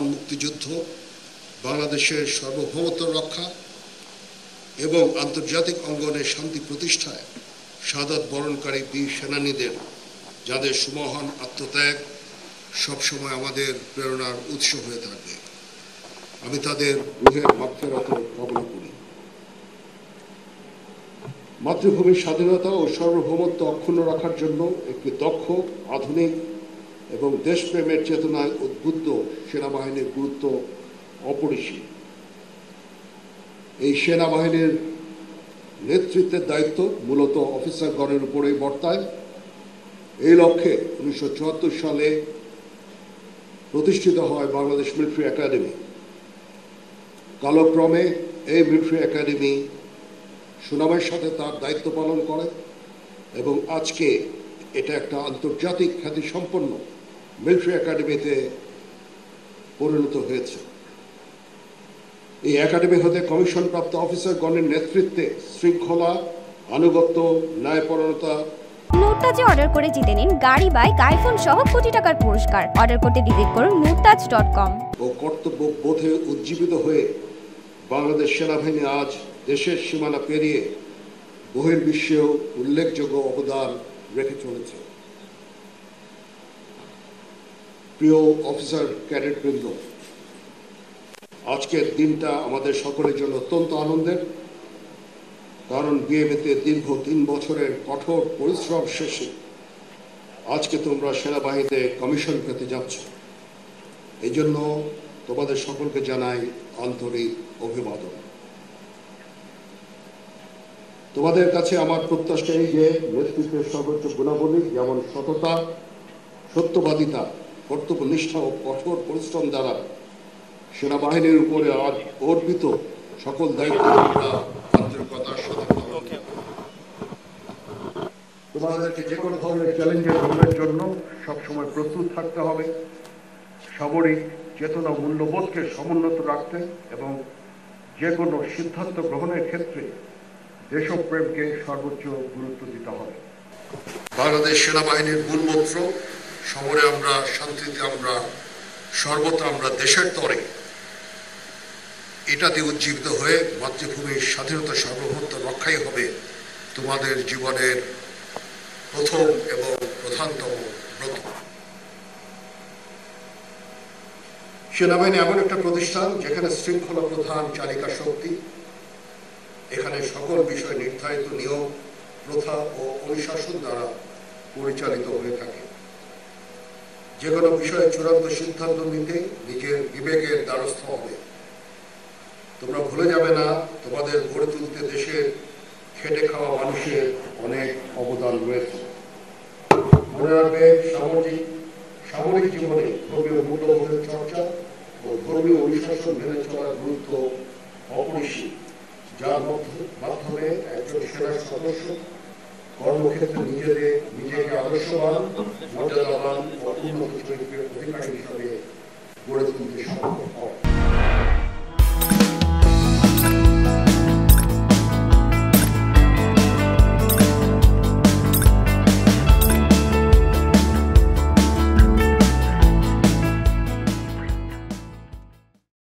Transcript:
মহান মুক্তিযুদ্ধ, বাংলাদেশের সার্বভৌমত্ব রক্ষা এবং আন্তর্জাতিক অঙ্গনে শান্তি প্রতিষ্ঠায় শাহাদাত বরণকারী বীর সেনানীদের, যাদের সুমহান আত্মত্যাগ সবসময় আমাদের প্রেরণার উৎস হয়ে থাকবে, আমি তাদের রুহের মাগফিরাত কামনা করি। মাতৃভূমির স্বাধীনতা ও সার্বভৌমত্ব অক্ষুণ্ণ রাখার জন্য একটি দক্ষ, আধুনিক এবং দেশপ্রেমের চেতনায় উদ্বুদ্ধ সেনাবাহিনীর গুরুত্ব অপরিসীম। এই সেনাবাহিনীর নেতৃত্বের দায়িত্ব মূলত অফিসারগণের উপরেই বর্তায়। এই লক্ষ্যে 1974 সালে প্রতিষ্ঠিত হয় বাংলাদেশ মিলিটারি একাডেমি। কালক্রমে এই মিলিটারি একাডেমি সুনামের সাথে তার দায়িত্ব পালন করে এবং আজকে এটা একটা আন্তর্জাতিক খ্যাতিসম্পন্ন মিলিটারি একাডেমিতে পরিণত হয়েছে। এই একাডেমি হতে কমিশনপ্রাপ্ত অফিসারগণের নেতৃত্বে শৃঙ্খলা, আনুগত্য, ন্যায়পরায়ণতা। নুরতাজে অর্ডার করে জিতে নিন গাড়ি, বাইক, আইফোন সহ কোটি টাকার পুরস্কার। অর্ডার করতে ভিজিট করুন nurtaj.com। ও কর্তব্যবোধে উজ্জীবিত হয়ে বাংলাদেশ সেনাবাহিনী আজ দেশের সীমানা পেরিয়ে বহির্বিশ্বেও উল্লেখযোগ্য অবদান রেখে চলেছে। প্রিয় অফিসার ক্যাডেটবৃন্দ, আজকের দিনটা আমাদের সকলের জন্য অত্যন্ত আনন্দের, কারণ বিএমএতে দীর্ঘ 3 বছরের কঠোর পরিশ্রম শেষে আজকে তোমরা সেনাবাহিনীতে কমিশন পেতে যাচ্ছ। এই জন্য তোমাদের সকলকে জানাই আন্তরিক অভিবাদন। তোমাদের কাছে আমার প্রত্যাশা এই যে নেতৃত্বের সর্বোচ্চ গুণাবলী যেমন সততা, সত্যবাদিতা, কর্তব্যনিষ্ঠা ও কঠোর পরিশ্রম দ্বারা সেনাবাহিনীর উপরে আর অর্পিত সকল দায়িত্ব আন্তরিকতার সাথে তোমাদেরকে যে কোনো ধরনের চ্যালেঞ্জের গ্রহণের জন্য সবসময় প্রস্তুত থাকতে হবে, সামরিক চেতনা মূল্যবোধকে সমুন্নত রাখতে এবং যে কোনো সিদ্ধান্ত গ্রহণের ক্ষেত্রে দেশপ্রেমকে সর্বোচ্চ গুরুত্ব দিতে হবে। বাংলাদেশ সেনাবাহিনীর মূলমন্ত্র সমরে আমরা, শান্তিতে আমরা, সর্বত্র আমরা দেশের তরে, এটাতে উজ্জীবিত হয়ে মাতৃভূমির স্বাধীনতা সার্বভৌমত্ব রক্ষাই হবে তোমাদের জীবনের প্রথম এবং প্রধানতম ব্রত। সেনাবাহিনী এমন একটা প্রতিষ্ঠান যেখানে শৃঙ্খলা প্রধান চালিকা শক্তি। এখানে সকল বিষয় নির্ধারিত নিয়ম, প্রথা ও অনুশাসন দ্বারা পরিচালিত হয়ে থাকে। যে কোনো বিষয়ে চূড়ান্ত সিদ্ধান্ত নিতে নিজের বিবেকের দ্বারস্থ হবে। তোমরা ভুলে যাবে না, তোমাদের গড়ে তুলতে দেশের খেটে খাওয়া মানুষের অনেক অবদান রয়েছে। মনে রাখবে, সামরিক জীবনে ধর্মীয় মূল্যবোধের চর্চা ও ধর্মীয় অনুশাসন মেনে চলার গুরুত্ব অপরিসীম, যার মাধ্যমে একজন সেনা সদস্য কর্মক্ষেত্রে নিজেকে আদর্শবান, মর্যাদাবান ও উন্নত চরিত্রের অধিকারী হিসাবে গড়ে তুলতে সক্ষম হয়।